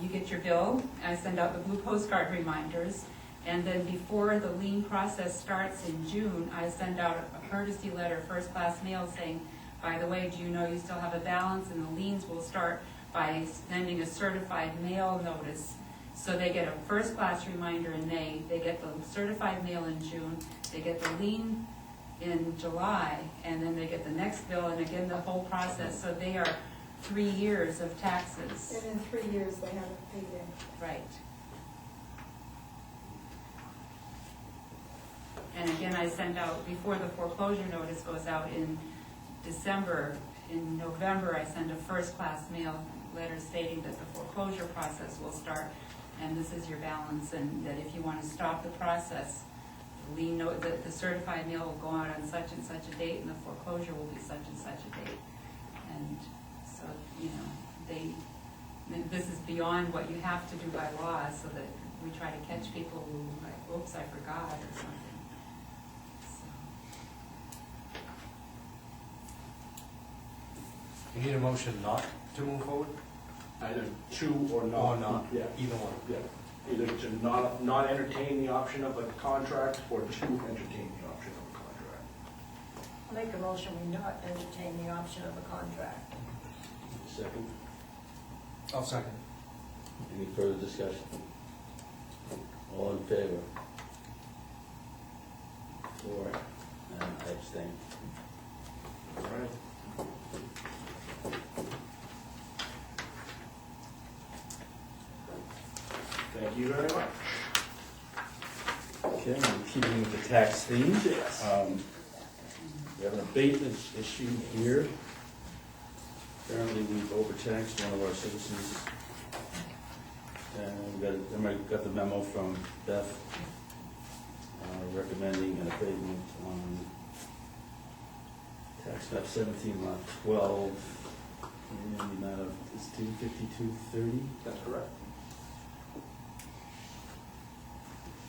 you get your bill, I send out the blue postcard reminders, and then before the lien process starts in June, I send out a courtesy letter, first class mail, saying, by the way, do you know you still have a balance? And the liens will start by sending a certified mail notice. So they get a first class reminder in May, they get the certified mail in June, they get the lien in July, and then they get the next bill, and again, the whole process. So they are 3 years of taxes. And in 3 years, they haven't paid in. Right. And again, I send out, before the foreclosure notice goes out in December, in November, I send a first-class mail letter stating that the foreclosure process will start, and this is your balance, and that if you want to stop the process, the certified mail will go out on such and such a date, and the foreclosure will be such and such a date. And so, you know, this is beyond what you have to do by law, so that we try to catch people who, like, oops, I forgot, or something. You need a motion not to move forward? Either to or not. Or not, Yeah. either one. Yeah. Either to not entertain the option of a contract or to entertain the option of a contract. I'll make a motion, we not entertain the option of a contract. Second, I'll second. any further discussion? All in favor? 4, and I abstain. All right. Thank you very much. Okay, I'm keeping with the tax theme. Yes. We have an abatement issue here. Apparently we've overtaxed one of our citizens. And everybody got the memo from Beth recommending an abatement on tax map 17 lot 12 in the amount of, is $252.30? That's correct.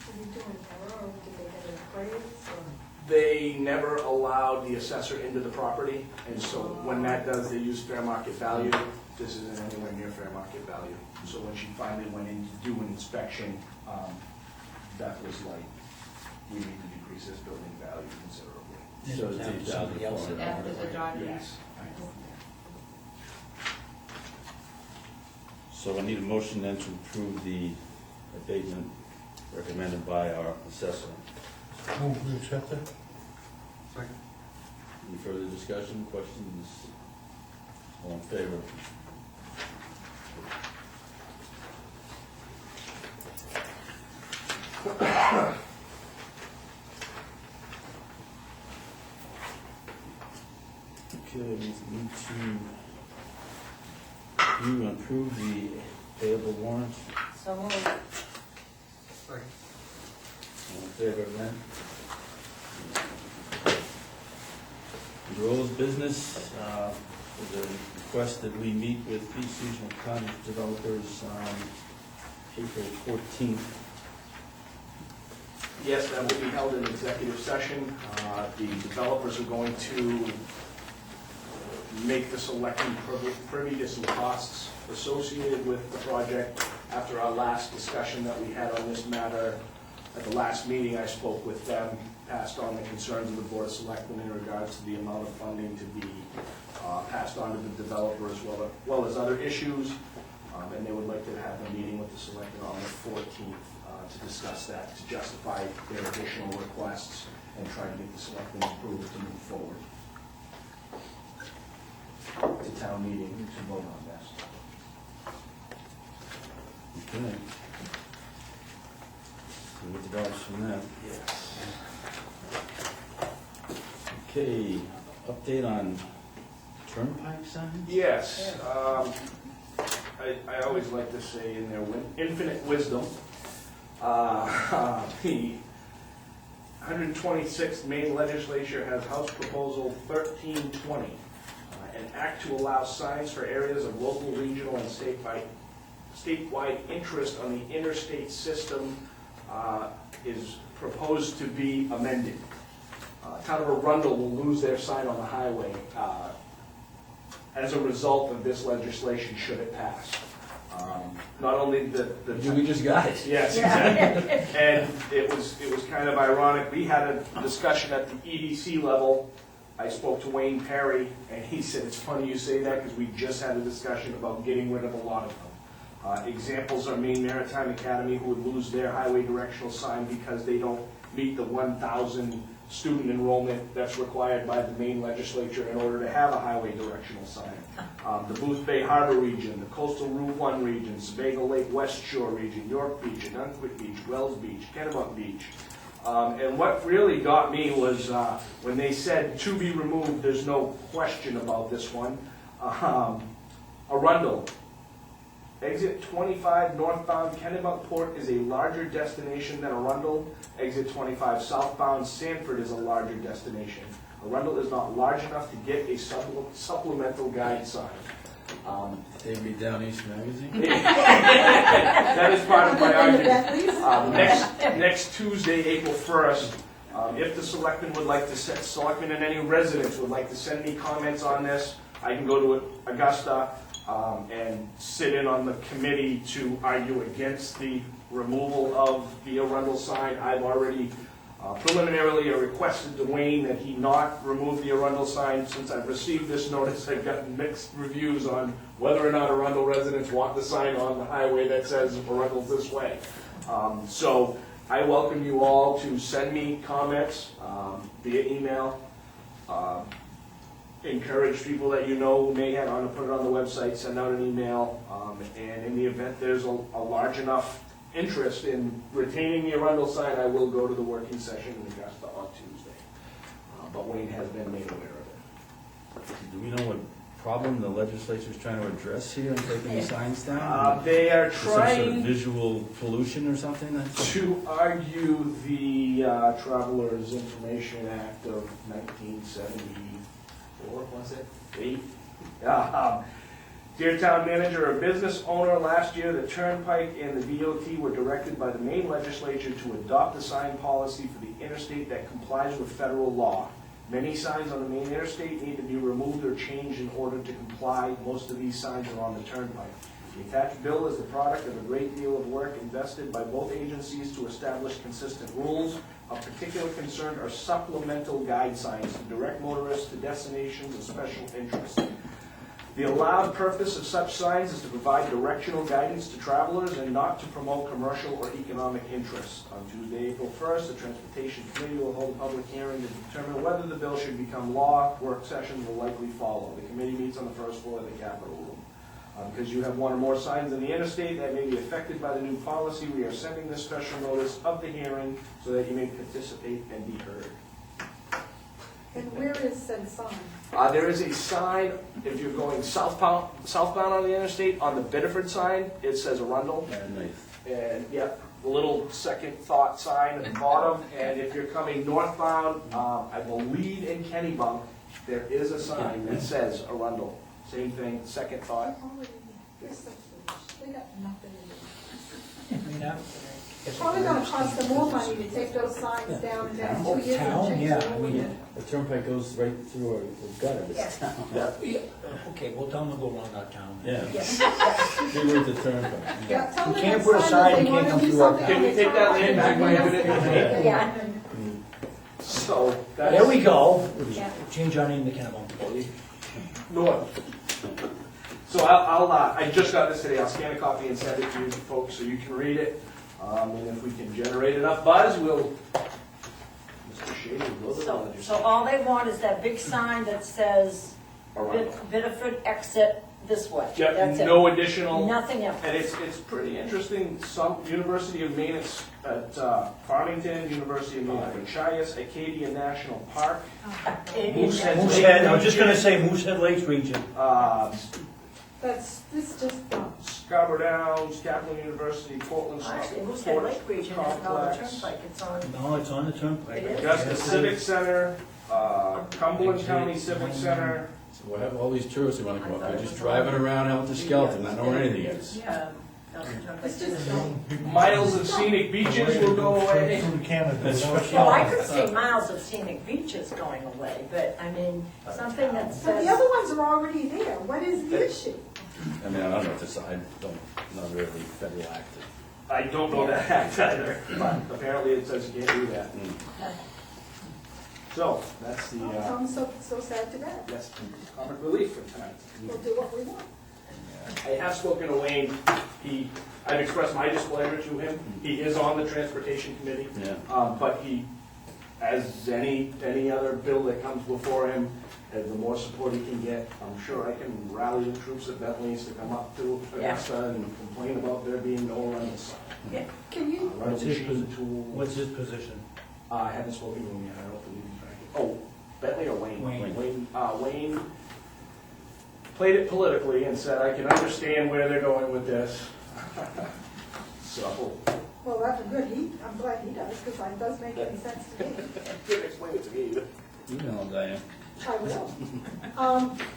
Did you do an error, or did they get it appraised, or? They never allowed the assessor into the property, and so when that does, they use fair market value. This isn't anywhere near fair market value. So when she finally went in to do an inspection, Beth was like, we need to decrease this building value considerably. So Somebody else $17,400. After the document. Yes. So I need a motion then to approve the abatement recommended by our assessor. Move to accept it? Second. Any further discussion, questions? All in favor? Okay, we need to review and approve the payable warrant. So moved. Second. All in favor of that? Under old business, there's a request that we meet with East Regional Cottage Developers on April 14th. Yes, that will be held in executive session. The developers are going to make the selectmen privy to some costs associated with the project. After our last discussion that we had on this matter, at the last meeting, I spoke with them, passed on the concerns of the Board of Selectmen in regards to the amount of funding to be passed on to the developer as well as other issues. And they would like to have a meeting with the selectmen on the 14th to discuss that, to justify their additional requests and try to get the selectmen approved to move forward to town meeting to vote on this. Okay. So what develops from that? Yes. Okay, update on turnpike signs? Yes. I always like to say in their infinite wisdom, the 126th Maine Legislature has House Proposal 1320, an act to allow signs for areas of local, regional, and statewide interest on the interstate system is proposed to be amended. Town of Arundel will lose their sign on the highway as a result of this legislation, should it pass. Not only the We just got it. yes, exactly. And it was kind of ironic. We had a discussion at the EDC level. I spoke to Wayne Perry, and he said, it's funny you say that because we just had a discussion about getting rid of a lot of them. Examples are Maine Maritime Academy, who would lose their highway directional sign because they don't meet the 1,000 student enrollment that's required by the Maine legislature in order to have a highway directional sign. The Booth Bay Harbor region, the coastal Route 1 region, Sebago Lake West Shore region, York Beach, Nunquit Beach, Wells Beach, Kennebunk Beach. And what really got me was when they said to be removed, there's no question about this one. Arundel. Exit 25 northbound Kennebunkport is a larger destination than Arundel. Exit 25 southbound Sanford is a larger destination. Arundel is not large enough to get a supplemental guide sign. Take me down East Magazine? That is part of my argument. Next Tuesday, April 1st, if the selectmen would like to send, selectmen and any residents would like to send me comments on this, I can go to Augusta and sit in on the committee to argue against the removal of the Arundel sign. I've already preliminarily requested Dwayne that he not remove the Arundel sign. Since I've received this notice, I've gotten mixed reviews on whether or not Arundel residents want the sign on the highway that says Arundel's this way. So I welcome you all to send me comments via email. Encourage people that you know who may have, I'm going to put it on the website, send out an email, and in the event there's a large enough interest in retaining the Arundel sign, I will go to the working session in Augusta on Tuesday. But Wayne has been made aware of it. Do we know what problem the legislature is trying to address here in taking the signs down? They are Some sort of trying visual pollution or something? to argue the Travelers Information Act of 1974, was it? 8? Dear Town Manager, a business owner, last year the Turnpike and the DOT were directed by the Maine legislature to adopt a sign policy for the interstate that complies with federal law. Many signs on the Maine interstate need to be removed or changed in order to comply. Most of these signs are on the Turnpike. The attached bill is the product of a great deal of work invested by both agencies to establish consistent rules. Of particular concern are supplemental guide signs to direct motorists to destinations of special interest. The allowed purpose of such signs is to provide directional guidance to travelers and not to promote commercial or economic interests. On Tuesday, April 1st, the Transportation Committee will hold a public hearing to determine whether the bill should become law. Work sessions will likely follow. The committee meets on the first floor of the Capitol Room. Because you have one or more signs in the interstate that may be affected by the new policy, we are sending this special notice of the hearing so that you may participate and be heard. And where is said sign? There is a sign, if you're going southbound on the interstate, on the Biddeford sign, it says Arundel. Nice. And, yep, the little second thought sign at the bottom. And if you're coming northbound, I believe in Kennebunk, there is a sign that says Arundel. Same thing, second thought. They're so foolish. They got nothing to do. It's probably gonna cost them more money to take those signs down in the next 2 years. and Town, change yeah, the I mean, ordinance. The turnpike goes right through our gutter, this town. okay, we'll tell them to go around our town. Yeah, Yes. they route the turnpike. Yeah, tell You them can't next put a time sign, that you they can't wanna come do through our something Can on we the take that top, land back when I put it in the hand? Yeah. So, that's. There we go. Yeah. Change our name to Kennebunk. North. So I just got this today, I'll scan a copy and send it to you folks so you can read it. And if we can generate enough buzz, we'll, Mr. Shady, will So, so all they want is that big sign that says Bitterford exit this way. Yep, That's it. no additional, Nothing else. and it's pretty interesting, some, University of Maine at Farmington, University of Maine at Machias, Acadia National Park, Moosehead Moosehead, I was just gonna say Moosehead Lakes region. This just dumb. Scarborough Downs, Capital University, Portland Actually, Sports Moosehead Lake region is not a Complex, turnpike, it's on, No, it's on the turnpike. It is? Augusta Civic Center, Cumberland County Civic Center, So we'll have all these tourists who wanna come up, they're just driving around helter skelter, not knowing where anything is. on the turnpike. It's just dumb. miles of scenic beaches will go away. Through Canada. Well, I could see miles of scenic beaches going away, but I mean, something that But says. the other ones are already there. What is the issue? I mean, I don't know if it's, I don't, not really federal act. I don't know that act either, but apparently it says you can't do that. So, that's the, I'm so sad to that. that's comic relief for tonight. We'll do what we want. I have spoken to Wayne, I've expressed my displeasure to him, he is on the transportation committee. Yeah. But he, as any other bill that comes before him, and the more support he can get, I'm sure I can rally the troops at Bentley's to come up to Augusta and complain about there being no runs. Can you, Rental What's his machine tools. What's his position? I haven't spoken to him yet, I don't believe he's back. Oh, Bentley or Wayne? Wayne. Wayne played it politically and said, I can understand where they're going with this. So, well, that's good. I'm glad he does, because it does make any sense to me. didn't explain it to me either. Email them, Diane. I will.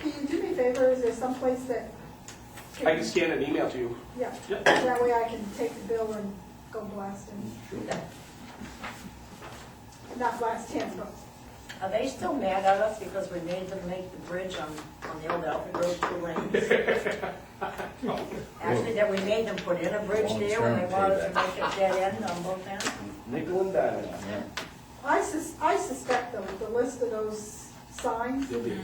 Can you do me a favor? Is there some place that? I can scan an email to you. Yeah, Yep. that way I can take the bill and go blast him. Sure. Not blast him, but Are they still mad at us because we made them make the bridge on the old Alfred Road 2 lanes? Actually, that we made them put in a bridge there when they wanted to make a dead end on both ends? Nickel and dime. Yeah. I suspect though, the list of those signs, They'll be,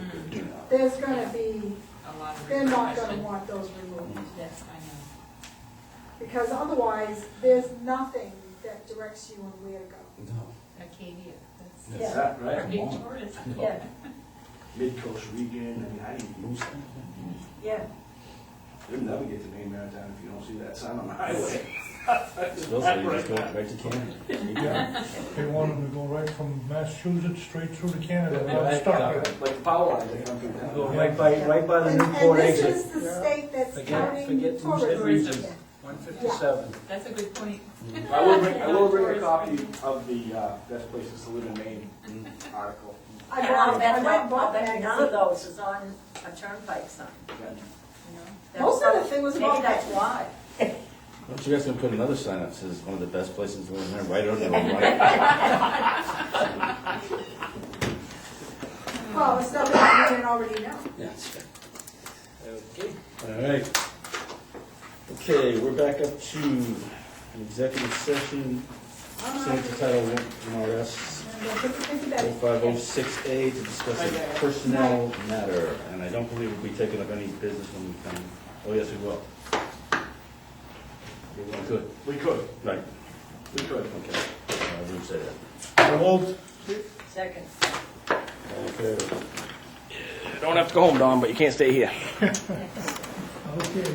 there's gonna be, A lot of they're not repercussions. gonna want those removed. Yes, I know. Because otherwise, there's nothing that directs you on where to go. No. Acadia, that's That's that, our right? big tourist. Yeah, Mid-coast region, I mean, how do you use that? yeah. You'll never get to Maine Maritime if you don't see that sign on the highway. Those are just going right to Canada. There you go. They want them to go right from Massachusetts straight through to Canada without Right, stopping. Like the power lines that come through Go town. right by the And Newport this exit. is the state that's Forget counting Moosehead tourism. region. 157. That's a good point. I will bring a copy of the Best Places to Live in Maine article. I And I'll bought, bet, I went and I'll bought bet none of magazines. those is on a turnpike sign, Yeah. you know? Most of the thing was Maybe about that's that. why. Don't you guys gonna put another sign up that says one of the best places to live in, right under the right? Well, it's stuff that you didn't already know. Yeah, that's fair. Okay. All right. Okay, we're back up to an executive session, pursuant to Title 1 MRS 05068 to discuss a personnel matter, and I don't believe we'll be taking up any business when we come. Oh, yes, we will. We could, We could, right, we could. okay. I didn't say that. I moved. Second. Okay. You don't have to go home, Don, but you can't stay here. Okay.